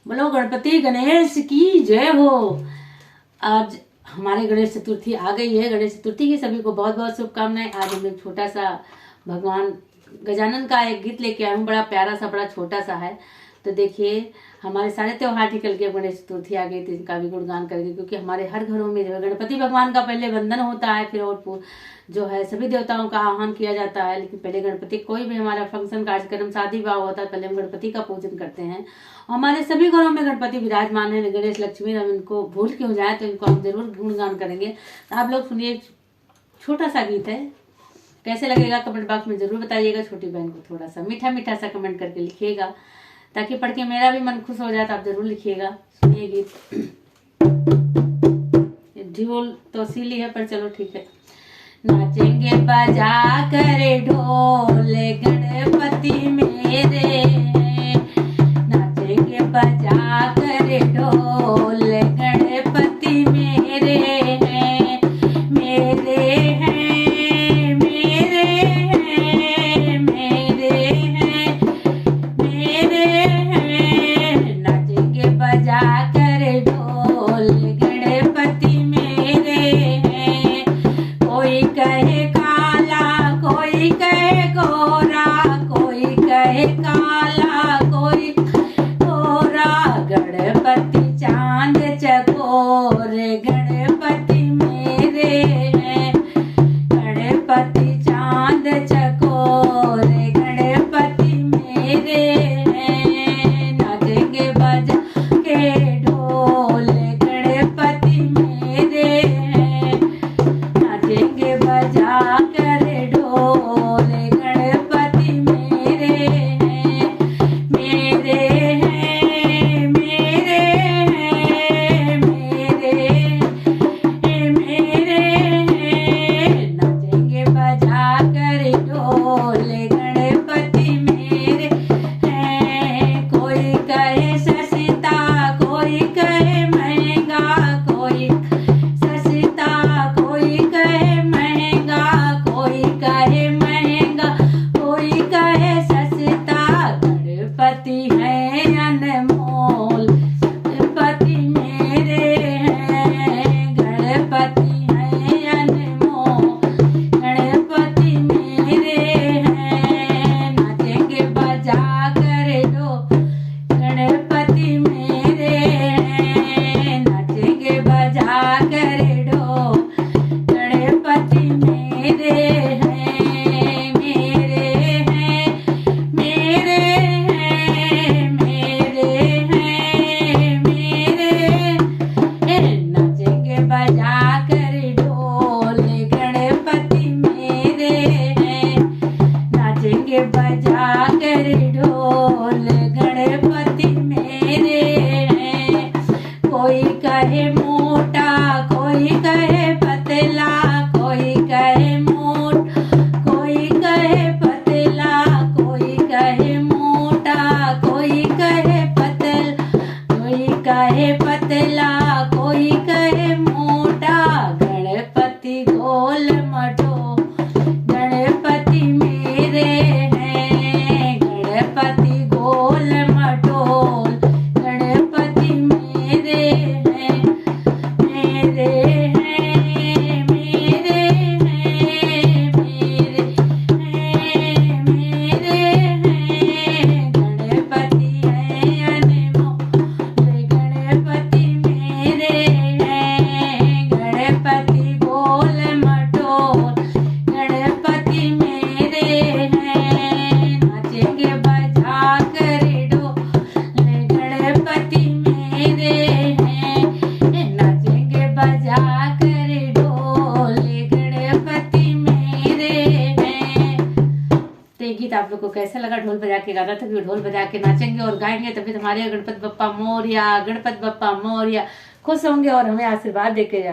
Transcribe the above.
बोलो गणपति गणेश की जय हो। आज हमारे गणेश चतुर्थी आ गई है। गणेश चतुर्थी की सभी को बहुत बहुत शुभकामनाएं। आज हम एक छोटा सा भगवान गजानन का एक गीत लेके आए हूँ। बड़ा प्यारा सा, बड़ा छोटा सा है। तो देखिए, हमारे सारे त्योहार निकल के गणेश चतुर्थी आ गई, तो इनका भी गुणगान करेंगे, क्योंकि हमारे हर घरों में जो है गणपति भगवान का पहले वंदन होता है, फिर और जो है सभी देवताओं का आह्वान किया जाता है। लेकिन पहले गणपति, कोई भी हमारा फंक्शन, कार्यक्रम, शादी विवाह होता है, पहले हम गणपति का पूजन करते हैं। हमारे सभी घरों में गणपति विराजमान है, गणेश लक्ष्मी। हम इनको भूल क्यों जाए, तो इनको हम जरूर गुणगान करेंगे। तो आप लोग सुनिए, छोटा सा गीत है। कैसे लगेगा कमेंट बॉक्स में जरूर बताइएगा। छोटी बहन को थोड़ा सा मीठा मीठा सा कमेंट करके लिखिएगा, ताकि पढ़ के मेरा भी मन खुश हो जाए। तो आप जरूर लिखिएगा। सुनिए गीत। ढोल तो सीली है, पर चलो ठीक है। नाचेंगे बजा कर ढोल गणपति मेरे, नाचेंगे बजा कर ढोल गणपति मेरे हैं, मेरे हैं, मेरे हैं, मेरे हैं, मेरे हैं। नाचेंगे बजा कर ढोल गणपति मेरे हैं। कोई कहे काला, कोई कहे गोरा, कोई कहे काला, कोई गोरा। गणपति चांद चकोर गणपति मेरे हैं, गणपति चांद चकोर गणपति मेरे हैं। नाचेंगे बजा के ढोल गणपति मेरे हैं, नाचेंगे बजा कर ढोल गणपति मेरे हैं, मेरे हैं, मेरे हैं, मेरे हैं, मेरे हैं। नाचेंगे बजा कर ढोल गणपति मेरे हैं। कोई कहे सस्ता, कोई कहे महंगा, कोई सस्ता, कोई कहे महंगा, कोई कहे महंगा, कोई कहे सस्ता। गणपति है अनमोल गणपति मेरे हैं, गणपति है अनमोल गणपति मेरे हैं। नाचेंगे बजा कर दो गणपति मेरे हैं, नाचेंगे बजा कर दो गणपति मेरे हैं, मेरे हैं, मेरे हैं, मेरे हैं, मेरे हैं। नाचेंगे बजा कर ढोल गणपति मेरे हैं, नाचेंगे बजा कर ढोल गणपति मेरे हैं। कोई कहे मोटा, कोई कहे पतला, कोई कहे मोट, कोई कहे पतला, कोई कहे मोटा, कोई कहे पतल, कोई कहे पतला, कोई कहे मोटा। गणपति गोल मटो गणपति मेरे हैं, गणपति गोल मटोल गणपति मेरे हैं, मेरे हैं, मेरे हैं, मेरे हैं, मेरे हैं। गणपति है अनमोल गणपति मेरे हैं, गणपति गोल मटोल गणपति मेरे हैं। नाचेंगे बजा कर ढोल गणपति मेरे हैं, नाचेंगे बजा कर ढोल गणपति मेरे हैं। तो ये गीत आप लोग को कैसा लगा? ढोल बजा के गाना था, ढोल बजा के नाचेंगे और गाएंगे, तभी हमारे गणपति बप्पा मोरिया, गणपति बप्पा मोरिया खुश होंगे और हमें आशीर्वाद देके जाए।